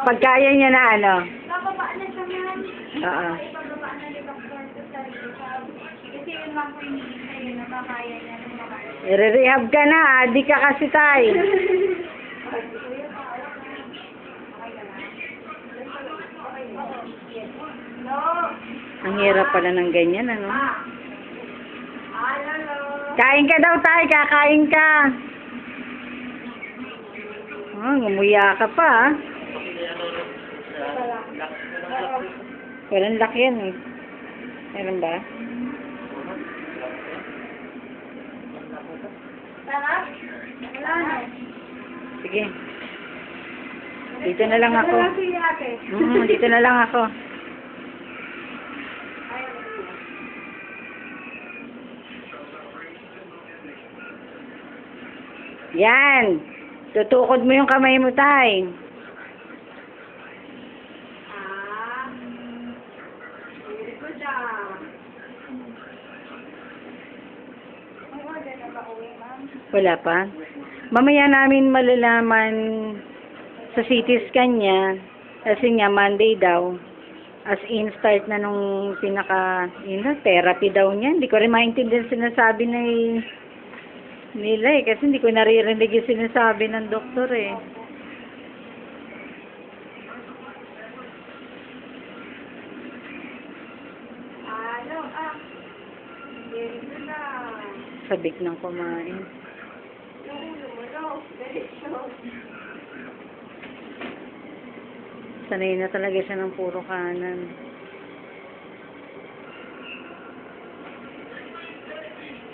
Pagkaya niya na ano. Bababaan na siya man. Oo. Bababaan na ni Dr. sa sarili. Kasi yun lang po yung hinihintay yun na makaya niya ng mga. I-rehab ka na, di ka kasi tay. No. Ang hirap pala ng ganyan, ano? Hello. Kain ka daw tay, kakain ka. Oh, ngumuya ka pa, ah. Walang laki yan, eh. Meron ba? Sarap? Wala na. Sige. Dito na lang ako. Wala si ate. Dito na lang ako. Yan. Tutukod mo yung kamay mo, tay. Very good ah. May order na ba uwi, ma'am? Wala pa. Mamaya namin malalaman sa CT scan niya. Kasi nga, Monday daw. As in, start na nung therapy daw niya. Hindi ko rin maintindihan sinasabi nila eh. Kasi hindi ko naririnig yung sinasabi ng doktor eh. Ano ah? Very good ah. Sabik ng kumain. Yung ulo mo, no? Very sure. Sanay na talaga siya ng puro kanan.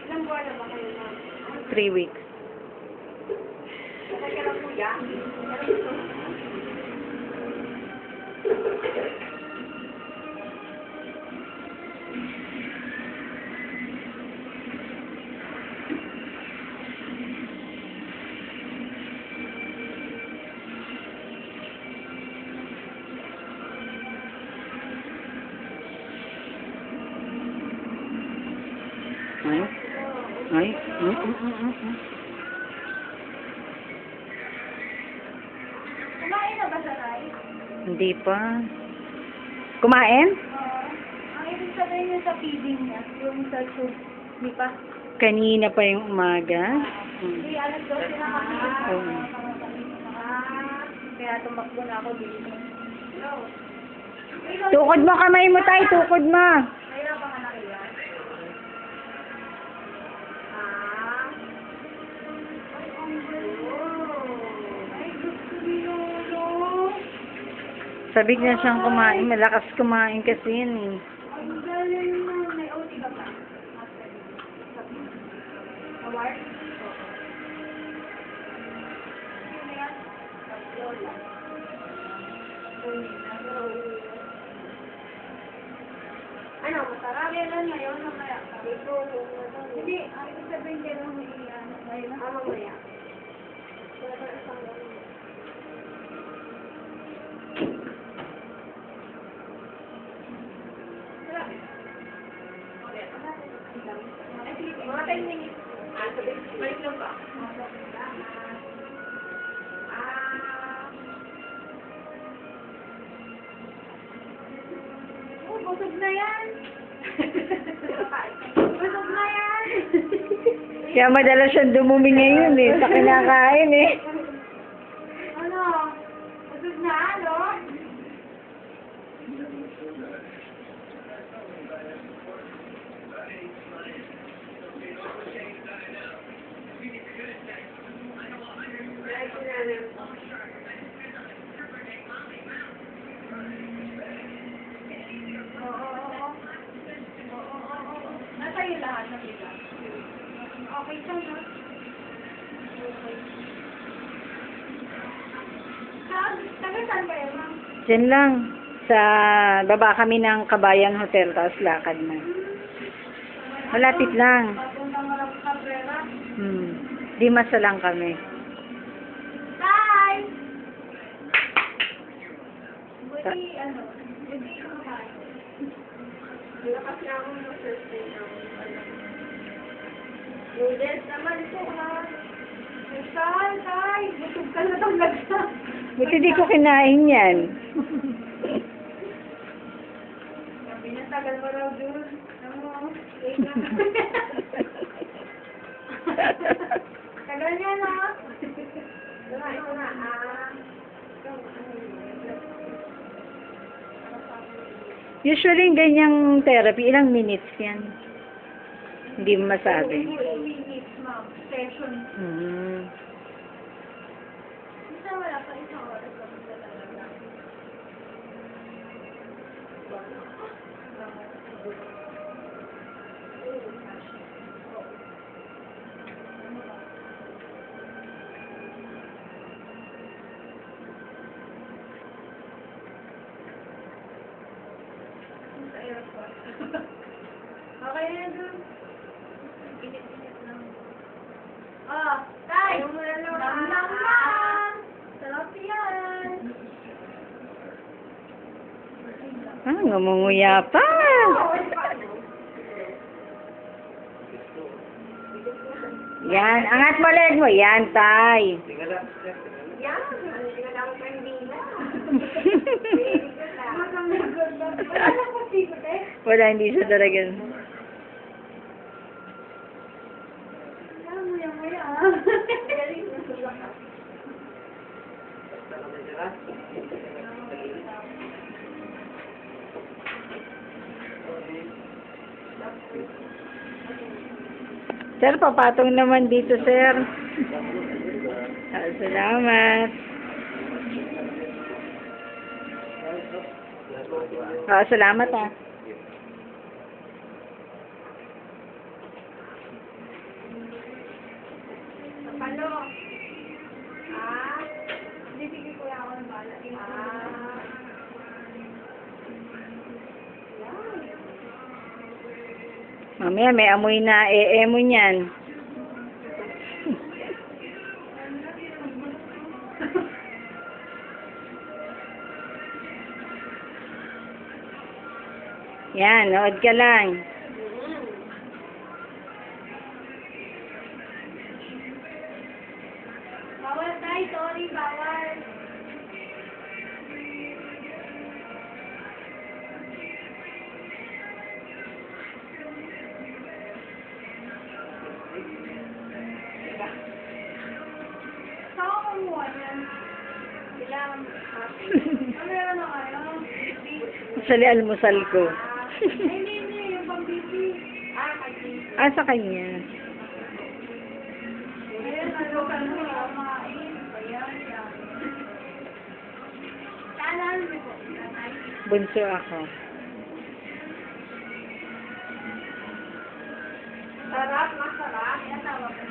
Ilang buwan na ba kayo, ma'am? 3 weeks. Kasi lang po yan. Ay? Ay? Kumain na ba sa rice? Hindi pa. Kumain? Oo. Ang ibig sabihin niya sa feeding niya, yung sa tube, di ba? Kanina pa yung umaga. Hindi, alas 12 na kami. Oo. Kaya tumakbo na ako dito. Tukod mo kamay mo, tay. Tukod mo. Kaya ba ka nakila? Ay, gusto niyo, no? Sabik na siyang kumain. Malakas kumain kasi yan eh. Ang galing na. May OT ka ba? Award? Ano, masarap? Kailan ngayon? Mamaya. Hindi, ang ibig sabihin kailan mo i-ano ngayon? Mamaya. Mga 10 minutes. Balik lang ba? Busog na yan. Busog na yan. Kaya madalas siyang dumumi ngayon eh. Sa kinakain eh. Ano? Busog na, ano? Nasa iyo lahat ng iba. Okay siya, no? Okay. Taga saan kayo, ma'am? Diyan lang. Sa baba kami ng Kabayan Hotel. Tapos lakad na. Malapit lang. Papuntang Cabrera. Dimasa lang kami. Hi! Buti, ano? Buti kumakain. Lakas na ako ng first day namin. Noodles naman ito, ha? Saan, tay? Busog ka na talaga. Buti di ko kinain yan. Sabi niya, tagal mo raw dun. Ano, late na. Tagal niya na. Ito na. Usually, ganyang therapy, ilang minutes yan? Hindi mo masabi. 2 minutes, ma'am. Session. Mm. Isa wala pa isang oras lang talaga. Sa airport. Okay na dun. Init-init lang. Oh, Tay! Nam-nam-nam! Sarap yan! Ngumunguya pa. Yan, angat mo leg mo. Yan, Tay. Yan! Tingnan ako pa yung dila. Wala lang po sikot eh. Wala, hindi siya talaga. Muya-muya ah. Galing na sila ka. Sir, papatong naman dito, sir. Salamat. Salamat ah. Palo. Ah. Hindi, sige kuya ako ng bala. Ah. Mamaya may amoy na mo niyan. Yan, nood ka lang. Bawal tayo, sorry, bawal. Saan ka kumuha yan? Kailangan meron na kayo? Sali almusal ko. Hindi, yung pang-bibi. Kay Sa kanya. Ayan, ano ka mo, kumain. Ayan, yan. Saan niyo po? Bunso ako. Sarap, masarap. Yan tawag ko.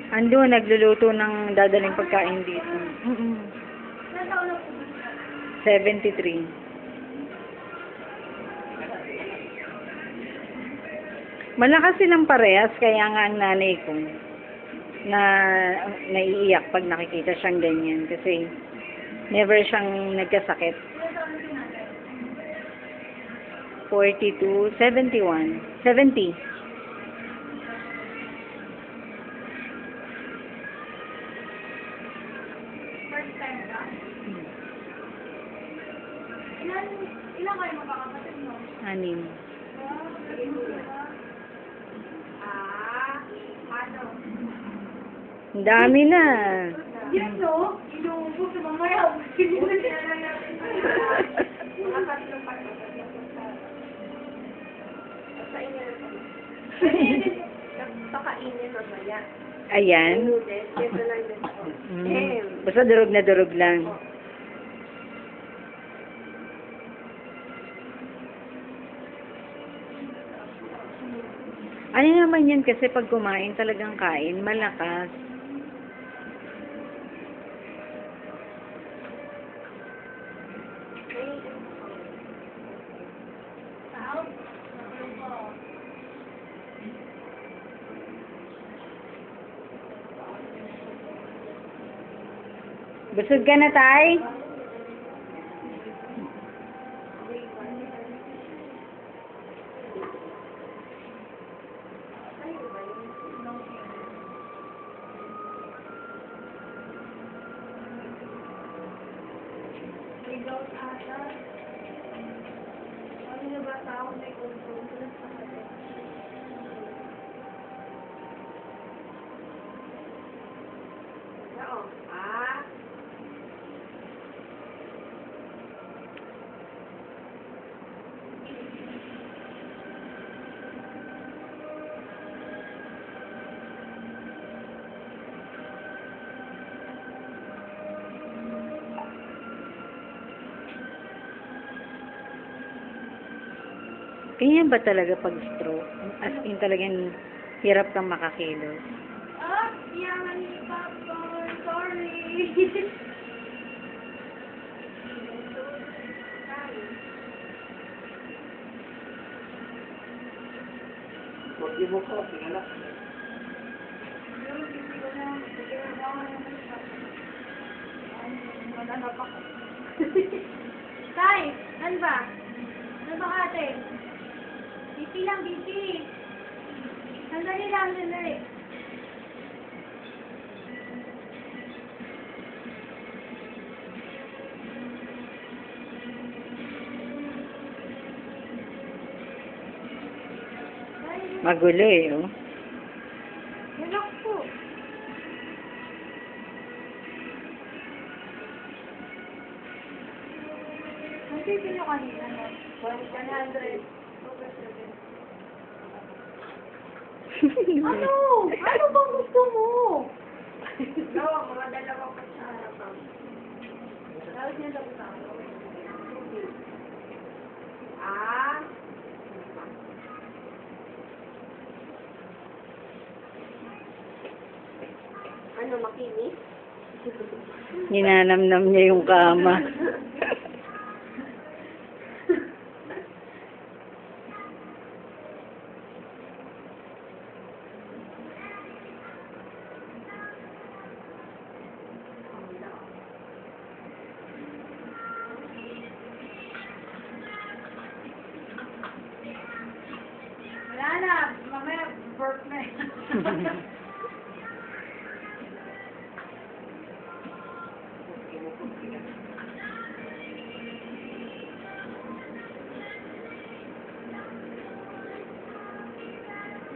Ando, nagluluto ng dadaling pagkain dito. Ilan taon na po? 73. Malakas silang parehas, kaya nga ang nanay ko na naiiyak pag nakikita siyang ganyan kasi never siyang nagkasakit. Ilan taon na sinanay? 42, 71, 70. First time ka? Ilan kayo magkakapatid mo? Anim. Ano? Ang dami na. Yes, no? Inuubos sa mamaya. Inuubos na lang natin. Mga tatlong pagkakasya ko sa inyo na po. Pakainin mamaya. Ayan. Noodles, yes na lang din po. Basta durog na durog lang. Ano naman yan kasi pag kumain talagang kain, malakas. Busog ka na, Tay? Gout ata. Ano na ba tao may control sa kanya? Oo. Ah. Ganyan ba talaga pag stroke? As in talagang hirap kang makakilos. Ah, yaman ni Papa. Sorry. Huwag mo ko, tingala. Tay, ano ba? Ano ba ate? Bipi lang, bipi. Sandali lang, sandali. Magulo eh, oh. Relax po. Ang pipi nyo kanina, no? 100. Ano? Ano bang gusto mo? No, mga dalawa pa sa harapan. Tapos niya tapos ako. Ah. Ano, makinis? Ninanamnam niya yung kama. Wala na. Mamaya, burp na yan.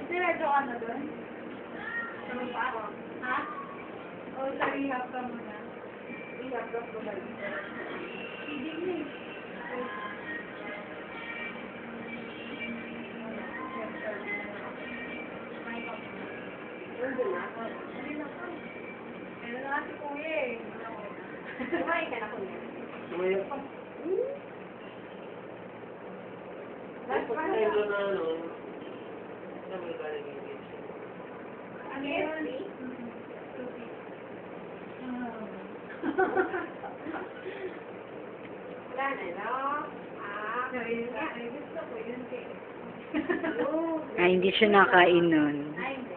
Diretso ka na doon? Ano pa ako? Ha? O sa rehab ka muna? Rehab ka ba ba? Hindi na eh. Nandun na? Nandun na po. Kaya na si kuya eh. Kumain ka na kuya? Sumaya pa. Last Pag one tayo na. doon na ano, sabi ka rin yung Ano yun? Wala na, no? Ah, ay, gusto ko yun kay. Ay, hindi siya nakain nun. Ay, hindi.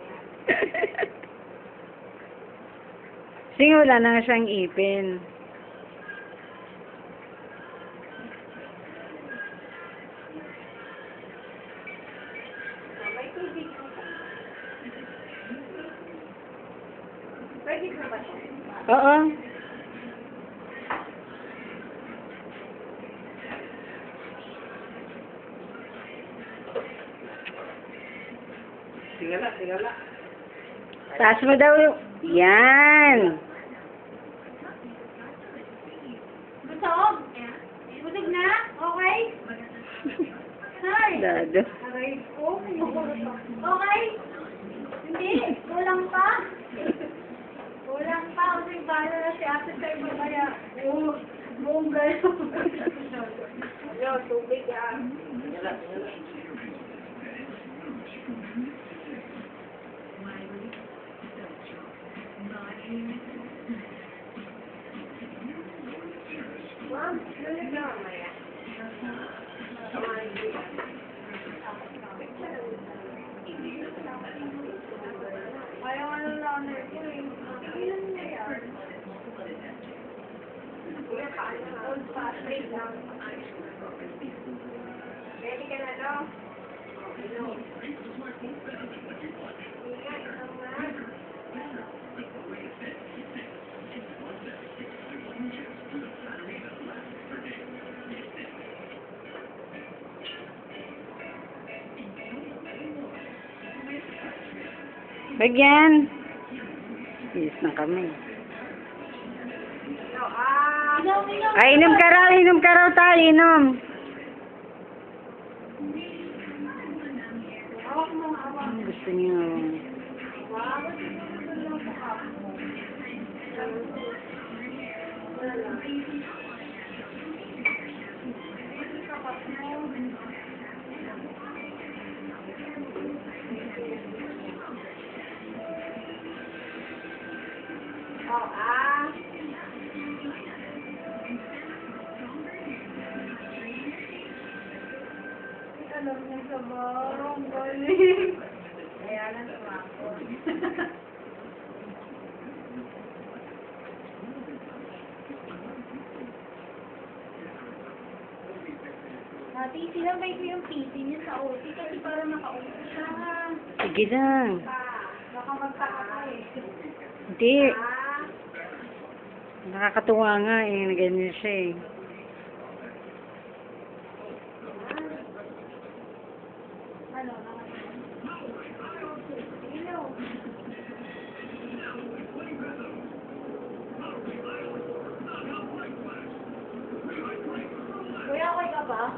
Kasi nga wala na nga siyang ipin. May tubig ko pa. Pwede ko ba siya? Oo. tingala, tingala. Taas mo daw yung... Yan! Busog? Busog na? Okay? Hi! Dado. Aray ko. Okay? Hindi. Kulang pa? Kulang pa. Kasi bala na si ate sa iba kaya. Oo. Buong galo. Ano, tubig ah. Tingala, tingala. Ma'am, lulit na mamaya. Ayaw ano lang na ito eh. Ilan na yan? Kuya, paano? Old fashioned lang. Ready ka na, no? Bagyan. Yes na kami. Ay, inom ka raw tayo, inom. Gusto niyo. Alam niya sa barong, galing. Kaya lang tumakot. Ate, sinabay ko yung PC niya sa OT kasi parang naka-OT siya. Sige lang. Baka magtaka ka eh. Hindi. Nakakatuwa nga eh. Ganyan siya eh. Ano? Hello. Kuya, okay ka ba?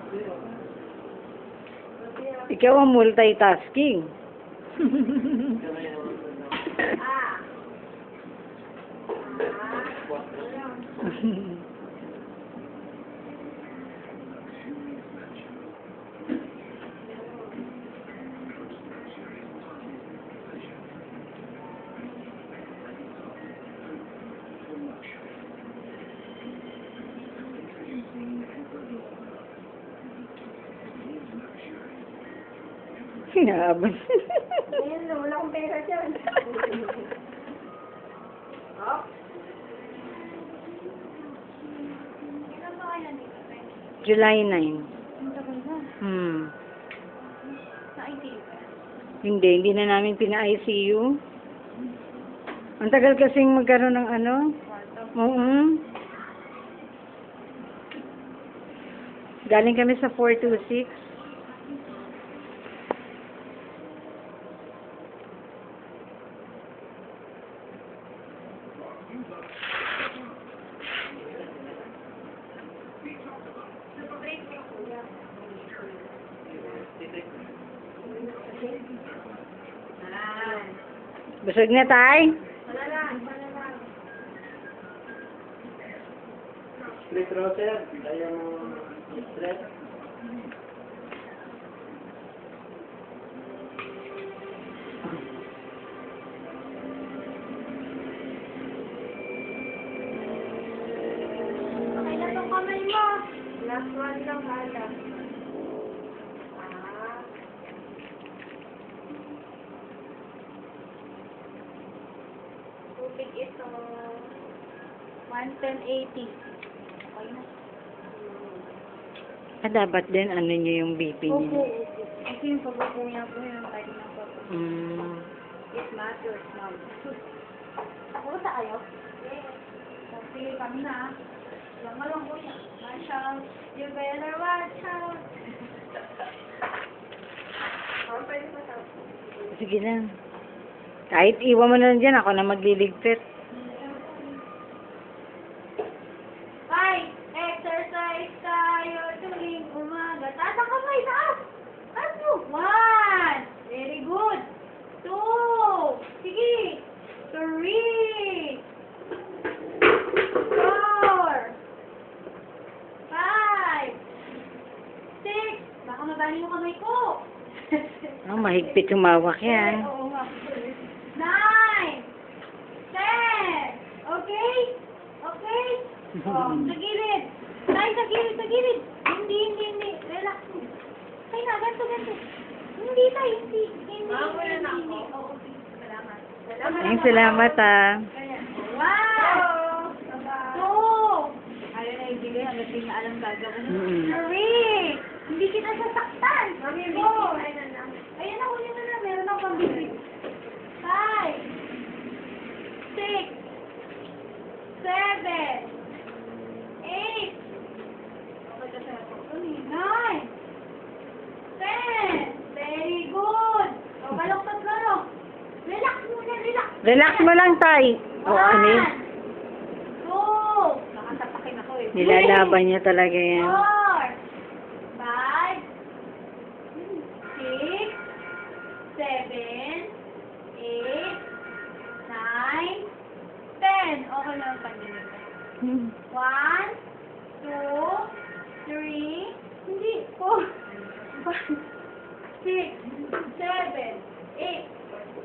Ikaw ang multitasking. Ah. Hinahabol. Ayun, wala akong pera dyan. Oh? Ilan ba kayo nandito? July 9. Ang tagal na. Sa ICU ka? Hindi na namin pina-ICU. Ang tagal kasing magkaroon ng ano. Oo. Galing kami sa 426. Busog na tay? Wala lang, wala lang. Split roster, tayong split. Okay na tong kamay mo. Last one lang, hala. Ah. Tubig ito. 11080. Okay na. Dapat din ano niyo yung BP Opo, niyo. opo. Kasi yung pag-upo niya po yung tayo na po. It matters, ma'am. Ako sa kayo? Yes. Sige kami na. Lang nga lang kuya. Watch out. You better watch out. Okay, watch out. Sige lang. Kahit iwan mo na lang dyan, ako na magliligpit. Bye! Exercise tayo tuwing umaga. Taas ang kamay, taas! Taas mo! 1! Very good! 2! Sige! 3! 4! 5! 6! Baka mabali yung kamay ko! Oh, mahigpit humawak yan. Oo nga. 9! 10! Okay? Okay? Oh, sa gilid. Tay, sa gilid, sa gilid. Hindi. Relax. Tay na, ganito. Hindi, tay, hindi. Hindi. Oo, salamat. Ay, salamat ah. Wow! 2! Ayaw na ibigay hanggang di na alam gagawin. 3! Hindi kita sasaktan. 4! Ayan na, huli na. Meron ako pambibig. 5! 6! 7! 8! 9! 10! Very good! O, baloktot ka, no? Relax mo Relax mo lang, Tay. O, ano yun? 2. Nakatapakin ako eh. Nilalaban niya talaga yan. 4, 5, 6, 7, 8, 9, 10. Okay lang ang pagdinig. 1, 2, 3, hindi, 4, 5, 6, 7, 8,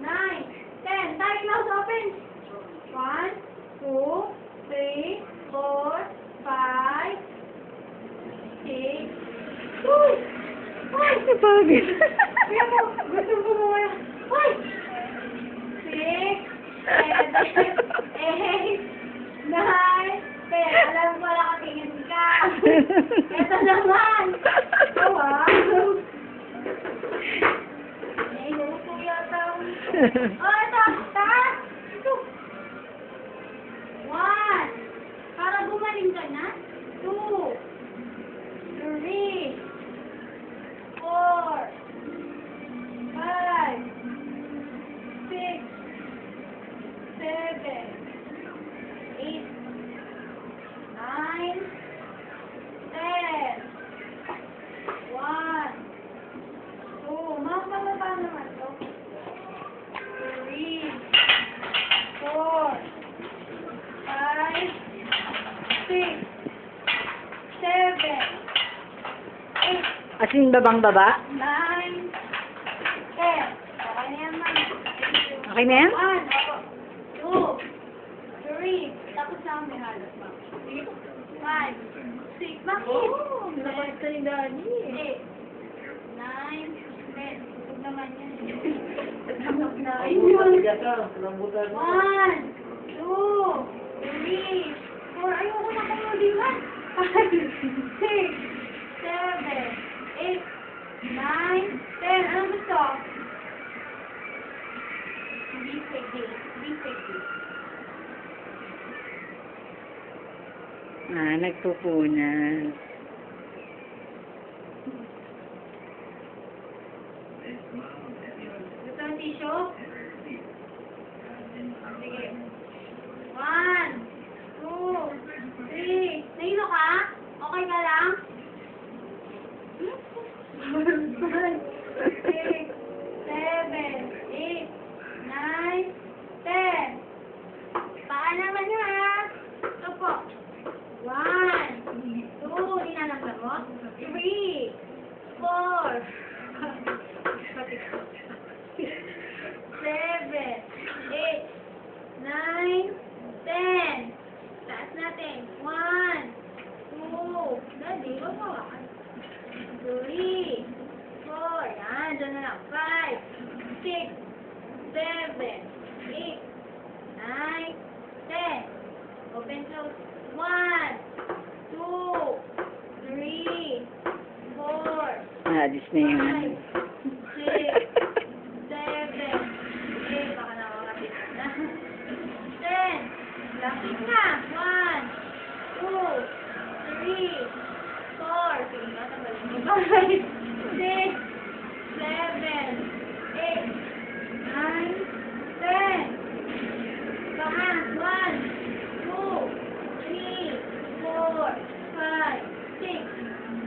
9, 10. Tayo mouse open. 1, 2, 3, 4, 5, 6, Uy! Uy! Napagod. Kaya mo, gusto mo mo kaya. Uy! 6, 7, 8, 9, 10. Alam mo, nakatingin ka. Ito naman. Tawa. Eh, gusto yata ako. Oh, ito. Taas. Ito. 1. Para gumaling ka na. 2. 3. 4. 5. 6. 7. 8. 9. 10. 1. 2. Mababa naman to. 3. 4. 5. 6. 7. 8. As in, babang-baba? 9. 10. Okay na yan, ma'am. Okay na yan? 1. 2. 3. Tapos na kami halos, ma'am. 5. 6. Bakit? Oh, lakas ka ni Dani. 8. 9. 10. Huwag naman yan. Tapos na. Ay, matigas ka. Lambutan mo. 1. 2. 3. 4. Ayoko na kumuliwan. 5. 6. 7. 8. 9. 10. Anong gusto? Hindi pwede. Hindi pwede. Ah, nagpupunan. Gusto ng tissue? Sige. 1, 2, 3. Nahilo ka? Okay ka lang? 6, 7, 8, 9, 10. Paa naman na ha. Ito po. 1, 2, inalagyan mo. 3, 4, 7, 8, 9, 10. Taas natin. 1, 2, dali, huwag mo hawakan. 3, 4, yan, dyan na lang. 5, 6, 7, 8, 9, 10. Open, close. 1, 2, 3, 4, Ah, dis na yun. 5, 6, 7, 8, baka nakakapit na. 10, lapit na. 1, 2, 3, 4, sige nga, tanggalin mo. 5, 6, 7, 8, 9, 10. Baka, 1, 2, 3, 4, 5, 6,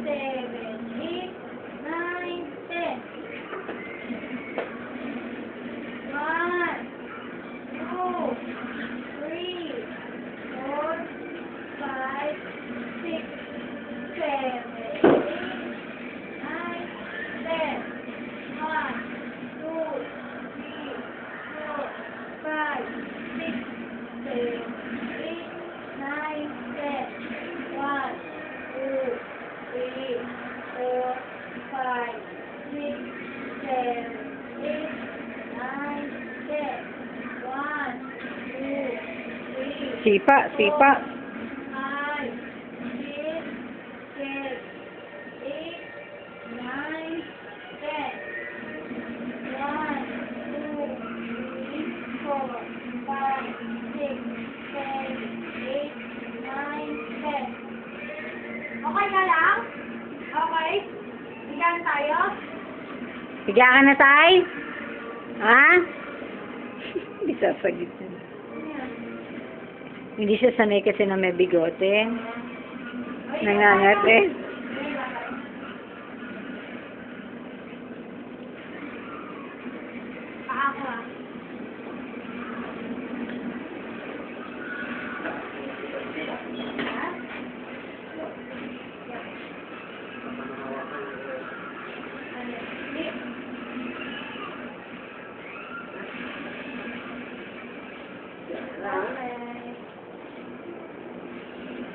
7, 8, 9, 10. 1, 2, 3, 4, 5, 6, 7, 8, 9, 10. 1, 2, 3, 4, 5, 6, 7, 8, 9, 10. 1, 2, 3, 4, 5, 6, 7, 8, 9, 10. 1, 2, 3, Sipa, sipa. 5, 6, 7, 8, 9, 10. 1, 2, 3, 4, 5, 6, 7, 8, 9, 10. Okay ka lang? Okay? Higaan tayo? Higa ka na, Tay? Ha? Hindi sasagit yun. Hindi siya sanay kasi na may bigote. Nangangat eh. Paako ah.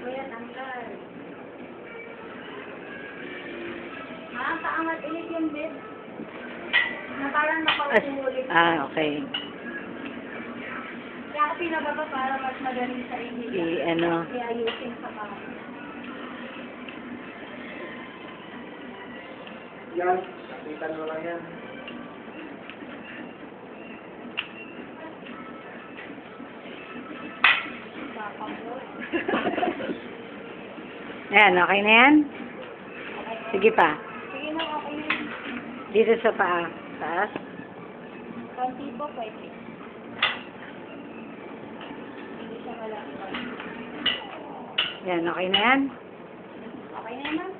Kuya, tangkal. Paangat ulit yung bed. Na parang nakaulit. Okay. Kaya ako pinababa para mas magaling sa inyo. Ano. I-ayusin sa mga. Yan, kapitan mo lang yan. Ayan, okay na yan? Sige pa. Sige na, okay na. Dito sa paa. Taas. Konti po, pwede. Hindi siya malakot. Yan, okay na yan? Okay na naman.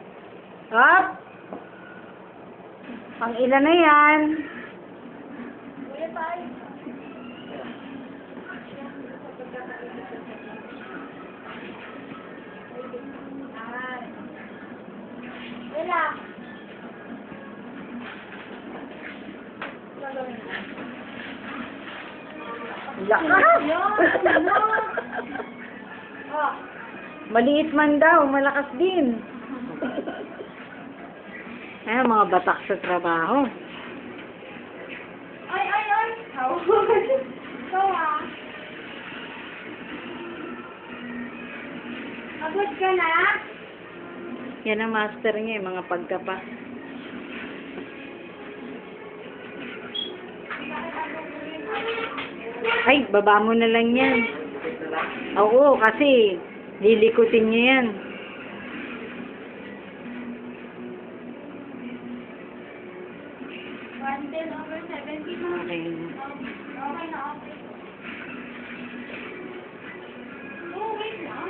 Hop! Pang ilan na yan? Kuya, tayo. Wala. Lakas! Yan! Oh. Maliit man daw, malakas din. Ayan, mga batak sa trabaho. Ay, ay, ay! Ito ah. Pagod ka na? Yan ang master niya, yung mga pagkapa. Ay, baba mo na lang yan. Oo, kasi lilikutin niya yan. Bundle over 70 na. Okay. Okay na, okay. Oh, wait lang.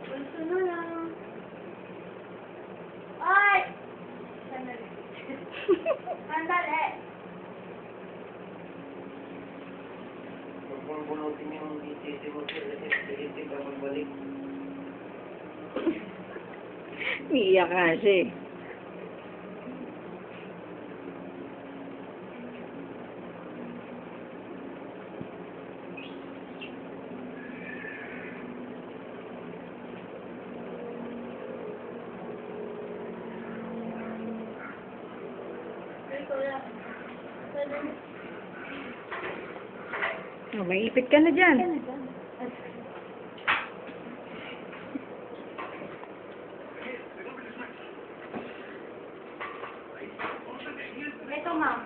Gusto na lang. Ay! Sandali. Sandali. Huwag mong bunutin yung isisi mo sa isisi ka magbalik. Iiyak nga siya eh. Oh, may ipit ka na dyan. Ito, ma'am.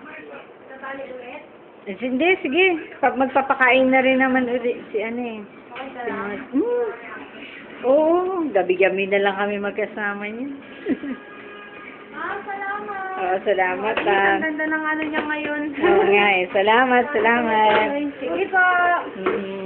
Tatali ulit. Hindi, sige. Pag magpapakain na rin naman ulit si ano eh. Okay, salamat. Oo, gabi-gabi na lang kami magkasama niya. Ma'am, salamat. Oo, salamat Ang ganda ng ano niya ngayon. Oo nga eh. Salamat, salamat. Sige po. Mm.